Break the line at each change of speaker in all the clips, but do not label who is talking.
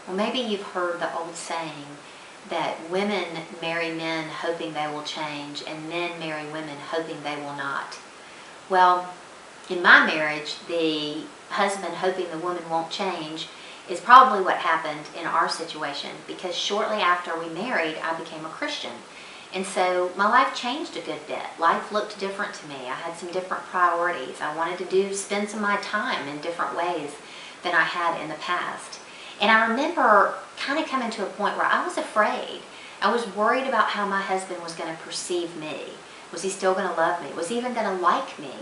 Well, maybe you've heard the old saying that women marry men hoping they will change and men marry women hoping they will not. Well, in my marriage, the husband hoping the woman won't change is probably what happened in our situation, because shortly after we married, I became a Christian. And so my life changed a good bit. Life looked different to me. I had some different priorities. I wanted to spend some of my time in different ways than I had in the past. And I remember kind of coming to a point where I was afraid. I was worried about how my husband was going to perceive me. Was he still going to love me? Was he even going to like me?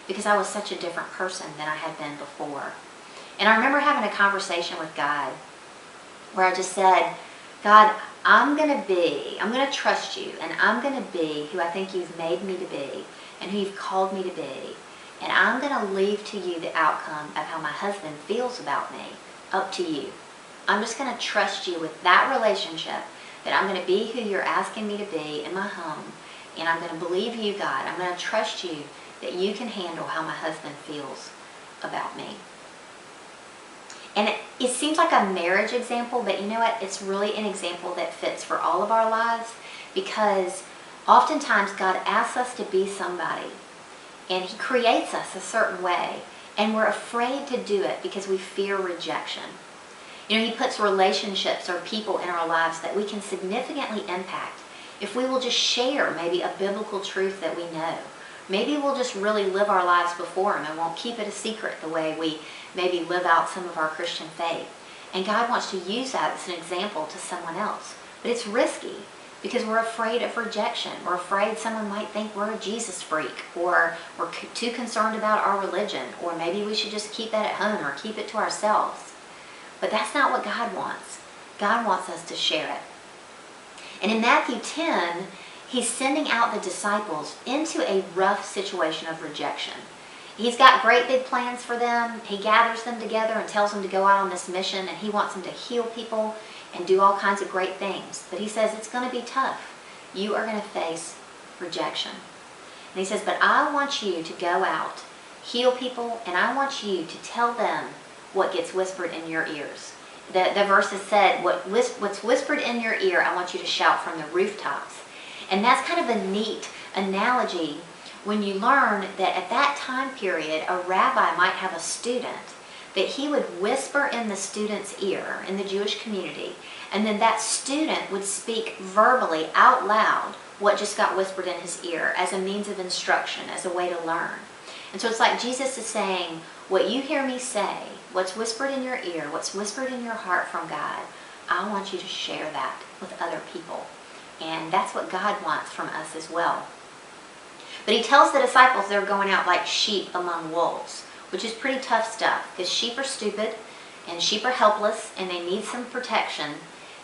Because I was such a different person than I had been before. And I remember having a conversation with God where I just said, God, I'm going to trust you, and I'm going to be who I think you've made me to be and who you've called me to be. And I'm going to leave to you the outcome of how my husband feels about me, up to you. I'm just going to trust you with that relationship, that I'm going to be who you're asking me to be in my home. And I'm going to believe you, God. I'm going to trust you that you can handle how my husband feels about me. And it seems like a marriage example, but you know what? It's really an example that fits for all of our lives, because oftentimes God asks us to be somebody, and He creates us a certain way, and we're afraid to do it because we fear rejection. You know, He puts relationships or people in our lives that we can significantly impact if we will just share maybe a biblical truth that we know. Maybe we'll just really live our lives before Him and won't keep it a secret the way we maybe live out some of our Christian faith. And God wants to use that as an example to someone else. But it's risky because we're afraid of rejection. We're afraid someone might think we're a Jesus freak, or we're too concerned about our religion, or maybe we should just keep that at home or keep it to ourselves. But that's not what God wants. God wants us to share it. And in Matthew 10, He's sending out the disciples into a rough situation of rejection. He's got great big plans for them. He gathers them together and tells them to go out on this mission, and He wants them to heal people and do all kinds of great things. But He says it's going to be tough. You are going to face rejection. And He says, but I want you to go out, heal people, and I want you to tell them what gets whispered in your ears. The verses said, what's whispered in your ear, I want you to shout from the rooftops. And that's kind of a neat analogy when you learn that at that time period, a rabbi might have a student that he would whisper in the student's ear in the Jewish community, and then that student would speak verbally out loud what just got whispered in his ear as a means of instruction, as a way to learn. And so it's like Jesus is saying, what you hear me say, what's whispered in your ear, what's whispered in your heart from God, I want you to share that with other people. And that's what God wants from us as well. But He tells the disciples they're going out like sheep among wolves, which is pretty tough stuff, because sheep are stupid and sheep are helpless and they need some protection.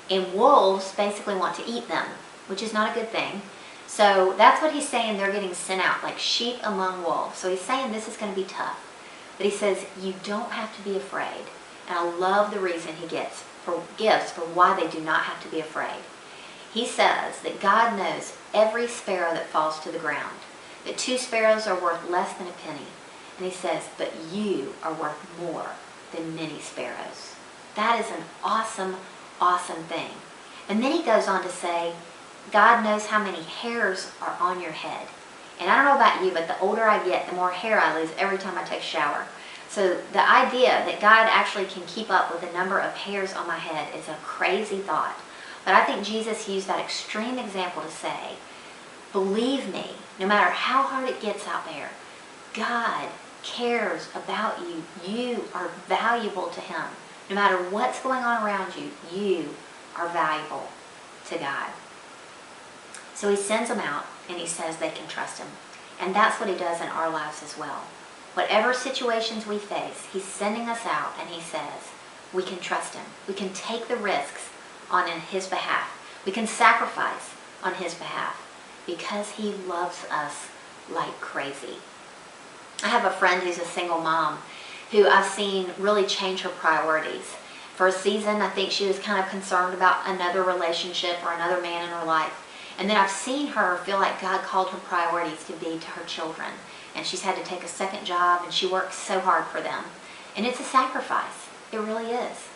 And wolves basically want to eat them, which is not a good thing. So that's what He's saying, they're getting sent out like sheep among wolves. So He's saying this is going to be tough. But He says you don't have to be afraid. And I love the reason He gives for why they do not have to be afraid. He says that God knows every sparrow that falls to the ground, that 2 sparrows are worth less than a penny. And He says, but you are worth more than many sparrows. That is an awesome, awesome thing. And then He goes on to say, God knows how many hairs are on your head. And I don't know about you, but the older I get, the more hair I lose every time I take a shower. So the idea that God actually can keep up with the number of hairs on my head is a crazy thought. But I think Jesus used that extreme example to say, believe me, no matter how hard it gets out there, God cares about you. You are valuable to Him. No matter what's going on around you, you are valuable to God. So He sends them out and He says they can trust Him. And that's what He does in our lives as well. Whatever situations we face, He's sending us out and He says we can trust Him. We can take the risks on His behalf. We can sacrifice on His behalf because He loves us like crazy. I have a friend who's a single mom who I've seen really change her priorities. For a season, I think she was kind of concerned about another relationship or another man in her life. And then I've seen her feel like God called her priorities to be to her children. And she's had to take a second job and she works so hard for them. And it's a sacrifice. It really is.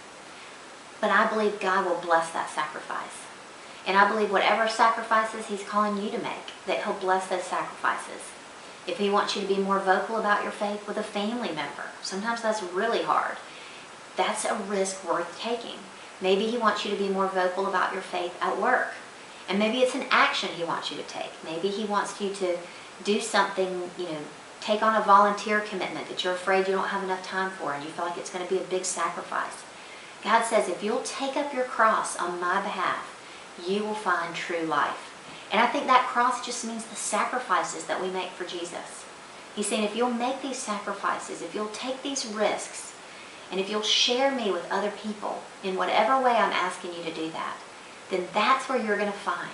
But I believe God will bless that sacrifice. And I believe whatever sacrifices He's calling you to make, that He'll bless those sacrifices. If He wants you to be more vocal about your faith with a family member, sometimes that's really hard. That's a risk worth taking. Maybe He wants you to be more vocal about your faith at work. And maybe it's an action He wants you to take. Maybe He wants you to do something, take on a volunteer commitment that you're afraid you don't have enough time for and you feel like it's going to be a big sacrifice. God says, if you'll take up your cross on my behalf, you will find true life. And I think that cross just means the sacrifices that we make for Jesus. He's saying, if you'll make these sacrifices, if you'll take these risks, and if you'll share me with other people in whatever way I'm asking you to do that, then that's where you're going to find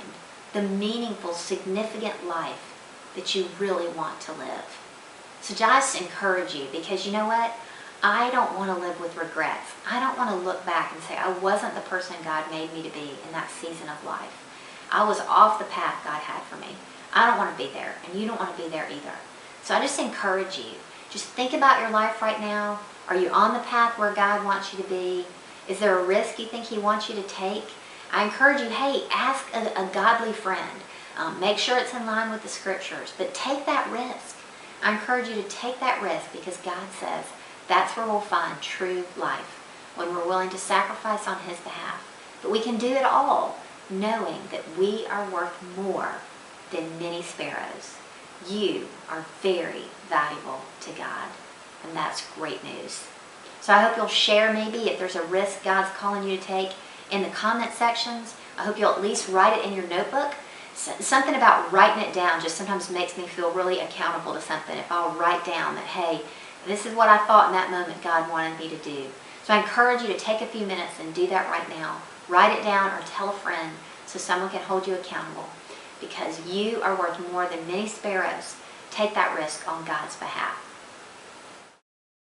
the meaningful, significant life that you really want to live. So just encourage you, because you know what? I don't want to live with regrets. I don't want to look back and say, I wasn't the person God made me to be in that season of life. I was off the path God had for me. I don't want to be there, and you don't want to be there either. So I just encourage you, just think about your life right now. Are you on the path where God wants you to be? Is there a risk you think He wants you to take? I encourage you, hey, ask a godly friend. Make sure it's in line with the scriptures, but take that risk. I encourage you to take that risk, because God says that's where we'll find true life, when we're willing to sacrifice on His behalf. But we can do it all knowing that we are worth more than many sparrows. You are very valuable to God, and that's great news. So I hope you'll share, maybe if there's a risk God's calling you to take, in the comment sections. I hope you'll at least write it in your notebook. Something about writing it down just sometimes makes me feel really accountable to something. If I'll write down that, hey, this is what I thought in that moment God wanted me to do. So I encourage you to take a few minutes and do that right now. Write it down or tell a friend so someone can hold you accountable, because you are worth more than many sparrows. Take that risk on God's behalf.